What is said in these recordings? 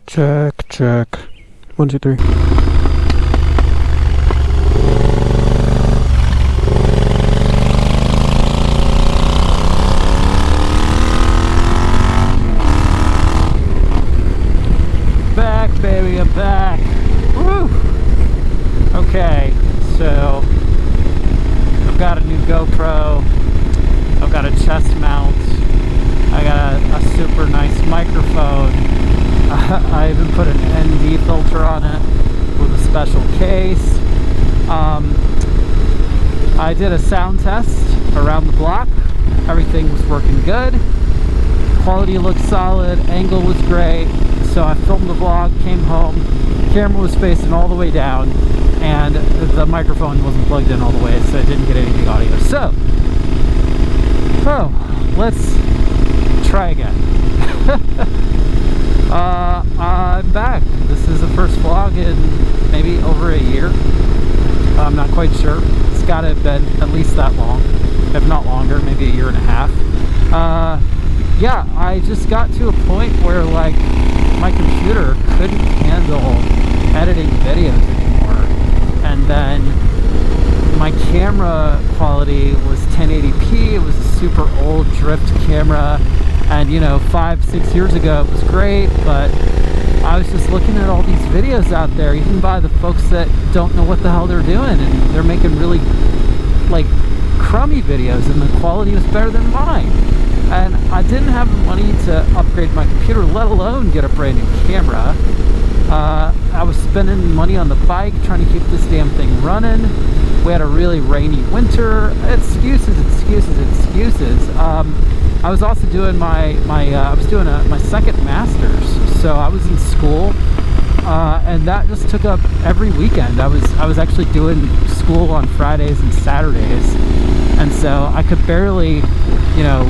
Check, check. 1, 2, 3. Back, baby, I'm back. Woo! Okay, so I've got a new GoPro. I've got a chest mount. I got a super nice microphone. I even put an ND filter on it with a special case. I did a sound test around the block. Everything was working good. Quality looked solid. Angle was great. So I filmed the vlog, came home. Camera was facing all the way down, and the microphone wasn't plugged in all the way, so I didn't get anything audio. So, let's try again. I'm back. This is the first vlog in maybe over a year. I'm not quite sure. It's got to have been at least that long, if not longer, maybe a year and a half. Yeah, I just got to a point where like my computer couldn't handle editing videos anymore, and then my camera quality was 1080p. It was a super old drift camera, and you know, 5-6 years ago it was great, but I was just looking at all these videos out there, even by the folks that don't know what the hell they're doing, and they're making really like crummy videos, and the quality was better than mine. And I didn't have the money to upgrade my computer, let alone get a brand new camera. I was spending money on the bike trying to keep this damn thing running. We had a really rainy winter. Excuses. I was also doing my second master's, so I was in school, and that just took up every weekend. I was actually doing school on Fridays and Saturdays, and so I could barely, you know,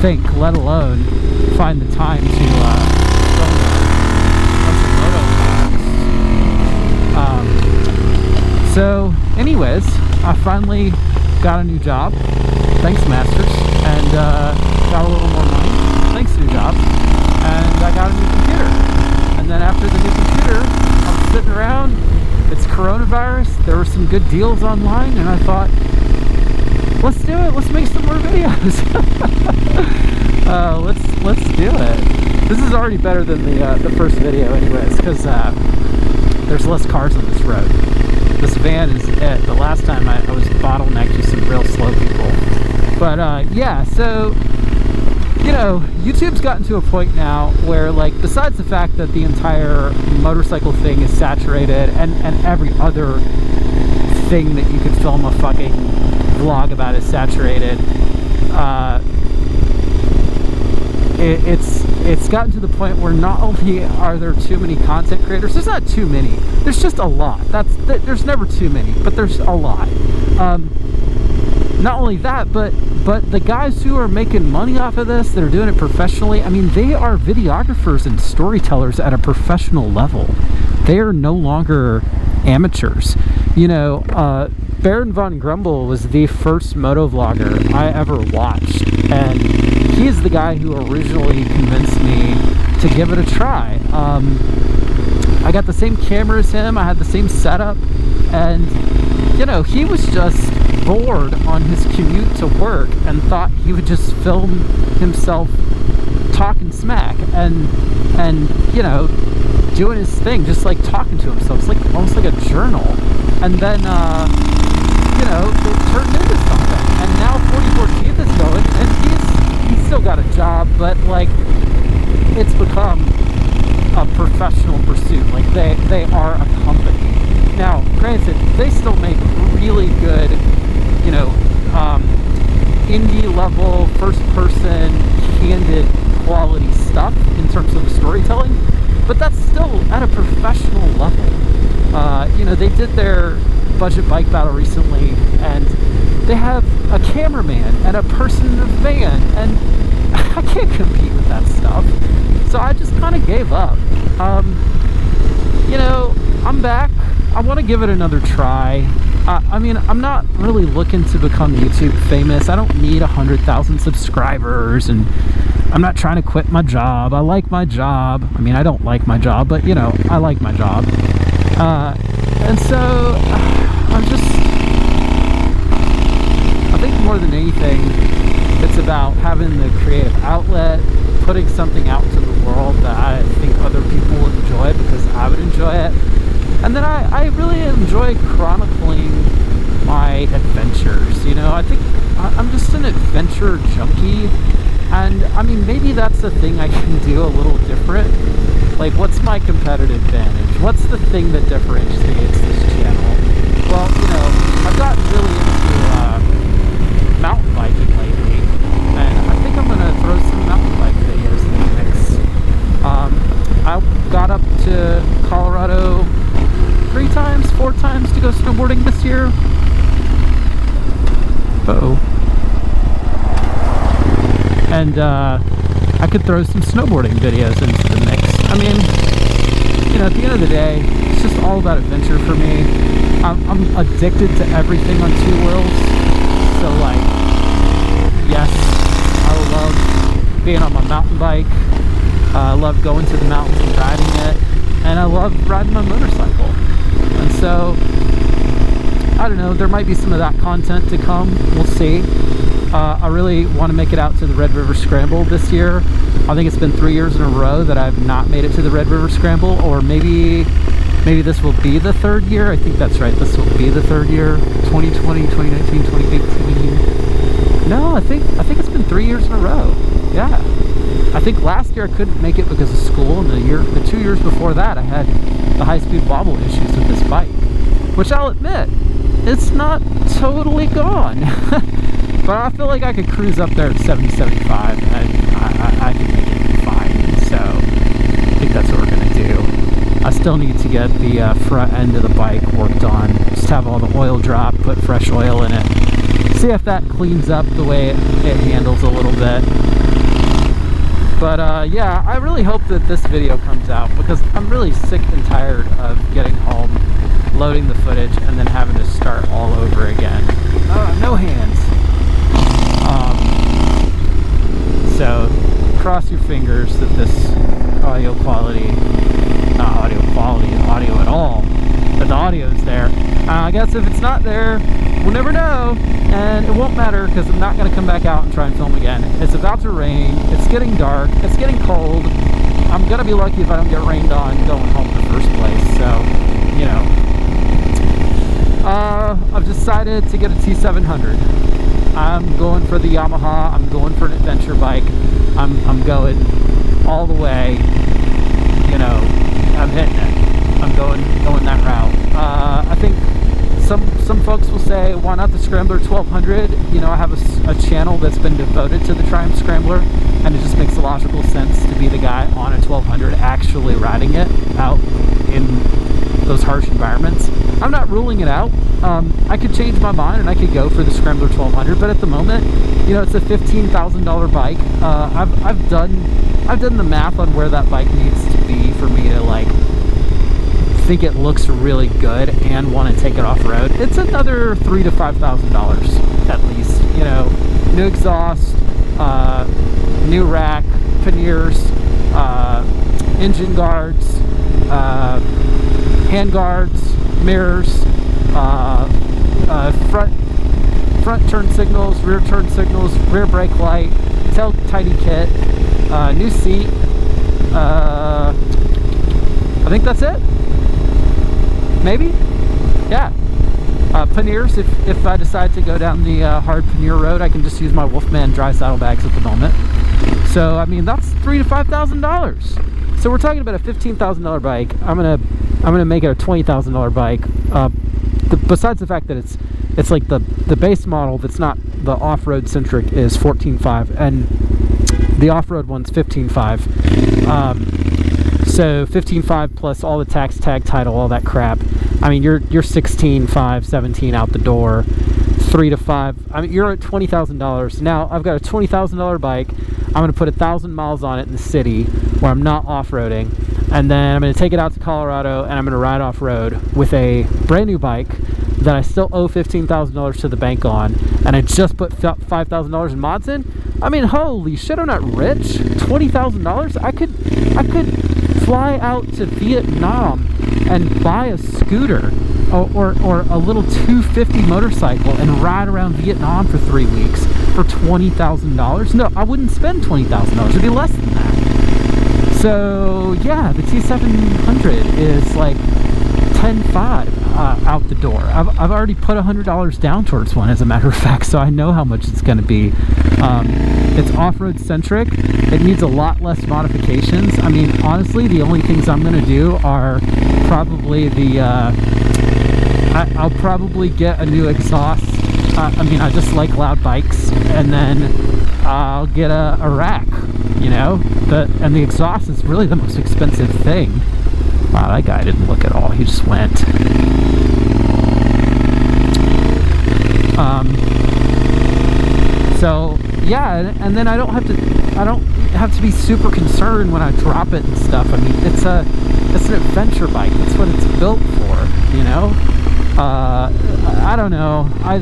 think, let alone find the time to film a bunch of moto vlogs. So anyways, I finally got a new job, thanks masters, and got a little more money, thanks new job, and I got a new computer. And then after the new computer, I was sitting around, it's coronavirus, there were some good deals online, and I thought, let's do it. Let's make some more videos. Let's do it. This is already better than the first video, anyways, because there's less cars on this road. This van is it. The last time I was bottlenecked with some real slow people. But yeah, so you know, YouTube's gotten to a point now where, like, besides the fact that the entire motorcycle thing is saturated, and every other thing that you could film a fucking vlog about is saturated, it's gotten to the point where not only are there too many content creators, there's not too many, there's just a lot. There's never too many, but there's a lot. Not only that, but the guys who are making money off of this, that are doing it professionally, I mean, they are videographers and storytellers at a professional level. They are no longer amateurs. You know, Baron von Grumble was the first moto vlogger I ever watched, and he's the guy who originally convinced me to give it a try. I got the same camera as him, I had the same setup, and you know, he was just bored on his commute to work and thought he would just film himself talking smack and you know, doing his thing, just like talking to himself. It's like almost like a journal. And then you know, it turned into something, and now 44 Teeth is going, and he's still got a job, but like, it's become a professional pursuit. Like, they are a company now. Granted, they still make really good, you know, indie level, first person, candid quality stuff in terms of the storytelling, but that's still at a professional level. You know, they did their budget bike battle recently, and they have a cameraman and a person in a van, and I can't compete with that stuff. So I just kind of gave up. You know, I'm back. I want to give it another try. I mean, I'm not really looking to become YouTube famous. I don't need 100,000 subscribers, and I'm not trying to quit my job. I like my job. I mean, I don't like my job, but you know, I like my job. And so I think more than anything, it's about having the creative outlet, putting something out to the world that I think other people will enjoy because I would enjoy it. And then I really enjoy chronicling my adventures. You know, I think I'm just an adventure junkie. And I mean, maybe that's the thing I can do a little different. Like, what's my competitive advantage? What's the thing that differentiates this channel? Well, you know, I've gotten really into mountain biking lately, and I think I'm going to throw some mountain bike videos in the mix. I got up to Colorado 4 times to go snowboarding this year. Uh-oh. And I could throw some snowboarding videos into the mix. I mean, you know, at the end of the day, it's just all about adventure for me. I'm addicted to everything on 2 wheels. So, like, yes, I love being on my mountain bike. I love going to the mountains and riding it. And I love riding my motorcycle. And so, I don't know, there might be some of that content to come. We'll see. I really want to make it out to the Red River Scramble this year. I think it's been 3 years in a row that I've not made it to the Red River Scramble, or maybe this will be the 3rd year. I think that's right, this will be the 3rd year. 2020, 2019, 2018. No, I think it's been 3 years in a row. Yeah. I think last year I couldn't make it because of school, and the 2 years before that I had the high-speed wobble issues with this bike, which I'll admit, it's not totally gone. But I feel like I could cruise up there at 70, 75, and I can make it fine. So I think that's what we're going to do. I still need to get the front end of the bike worked on. Just have all the oil drop, put fresh oil in it. See if that cleans up the way it handles a little bit. But yeah, I really hope that this video comes out, because I'm really sick and tired of getting home, loading the footage, and then having to start all over again. No hands. So cross your fingers that this audio quality, not audio quality, audio at all, but the audio is there. I guess if it's not there, we'll never know, and it won't matter, because I'm not going to come back out and try and film again. It's about to rain, it's getting dark, it's getting cold. I'm going to be lucky if I don't get rained on going home in the first place, so, you know. I've decided to get a T700. I'm going for the Yamaha. I'm going for an adventure bike. I'm going all the way. You know, I'm hitting it. I'm going that route. I think some folks will say, why not the Scrambler 1200? You know, I have a channel that's been devoted to the Triumph Scrambler, and it just makes logical sense to be the guy on a 1200 actually riding it out in those harsh environments. I'm not ruling it out. I could change my mind and I could go for the Scrambler 1200, but at the moment, you know, it's a $15,000 bike. I've done the math on where that bike needs to be for me to like think it looks really good and want to take it off road. It's another $3,000 to $5,000 at least. You know, new exhaust, new rack, panniers, engine guards, hand guards, mirrors, front turn signals, rear turn signals, rear brake light, tail tidy kit, new seat. I think that's it. Maybe? Yeah. Panniers, if I decide to go down the hard pannier road, I can just use my Wolfman dry saddlebags at the moment. So, I mean, that's $3,000 to $5,000. So we're talking about a $15,000 bike. I'm gonna make it a $20,000 bike. Besides the fact that it's like the base model that's not the off-road centric is 14.5, and the off-road one's 15.5. So 15.5 plus all the tax, tag, title, all that crap. I mean, you're 16.5, 17 out the door. 3 to 5. I mean, you're at $20,000. Now I've got a $20,000 bike. I'm going to put 1,000 miles on it in the city where I'm not off-roading, and then I'm going to take it out to Colorado and I'm going to ride off-road with a brand new bike that I still owe $15,000 to the bank on, and I just put $5,000 in mods in. I mean, holy shit, I'm not rich. $20,000? I could fly out to Vietnam and buy a scooter or a little 250 motorcycle and ride around Vietnam for 3 weeks for $20,000. No, I wouldn't spend $20,000. It'd be less than that. So yeah, the T700 is like 10.5 out the door. I've already put $100 down towards one, as a matter of fact, so I know how much it's going to be. It's off-road centric. It needs a lot less modifications. I mean, honestly, the only things I'm going to do are probably I'll probably get a new exhaust. I mean, I just like loud bikes, and then I'll get a rack, you know. And the exhaust is really the most expensive thing. Wow, that guy didn't look at all. He just went. So yeah, and then I don't have to be super concerned when I drop it and stuff. I mean, it's an adventure bike. That's what it's built for, you know. I don't know. I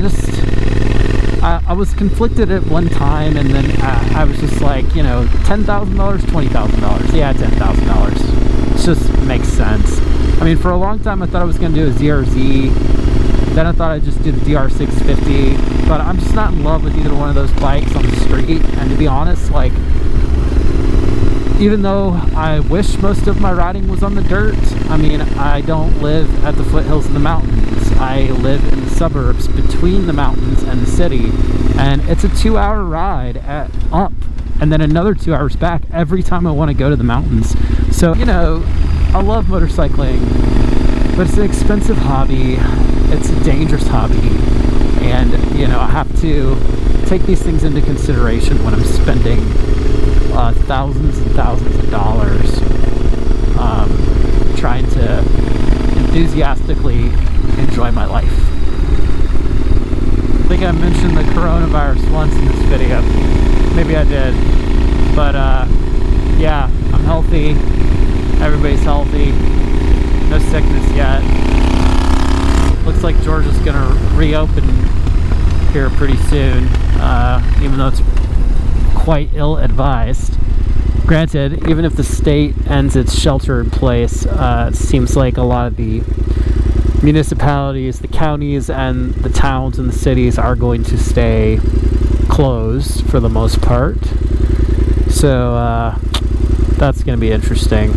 was conflicted at one time, and then I was just like, you know, $10,000, $20,000. Yeah, $10,000. It just makes sense. I mean, for a long time I thought I was going to do a ZRZ. Then I thought I'd just do the DR650, but I'm just not in love with either one of those bikes on the street. And to be honest, like, even though I wish most of my riding was on the dirt, I mean, I don't live at the foothills of the mountains. I live in the suburbs between the mountains and the city, and it's a 2-hour ride up and then another 2 hours back every time I want to go to the mountains. So, you know, I love motorcycling, but it's an expensive hobby. It's a dangerous hobby, and you know, I have to take these things into consideration when I'm spending thousands and thousands of dollars trying to enthusiastically enjoy my life. I think I mentioned the coronavirus once in this video. Maybe I did, but yeah, I'm healthy. Everybody's healthy. No sickness yet. Looks like Georgia's gonna reopen here pretty soon, even though it's quite ill-advised. Granted, even if the state ends its shelter in place, it seems like a lot of the municipalities, the counties, and the towns and the cities are going to stay closed for the most part. So that's going to be interesting.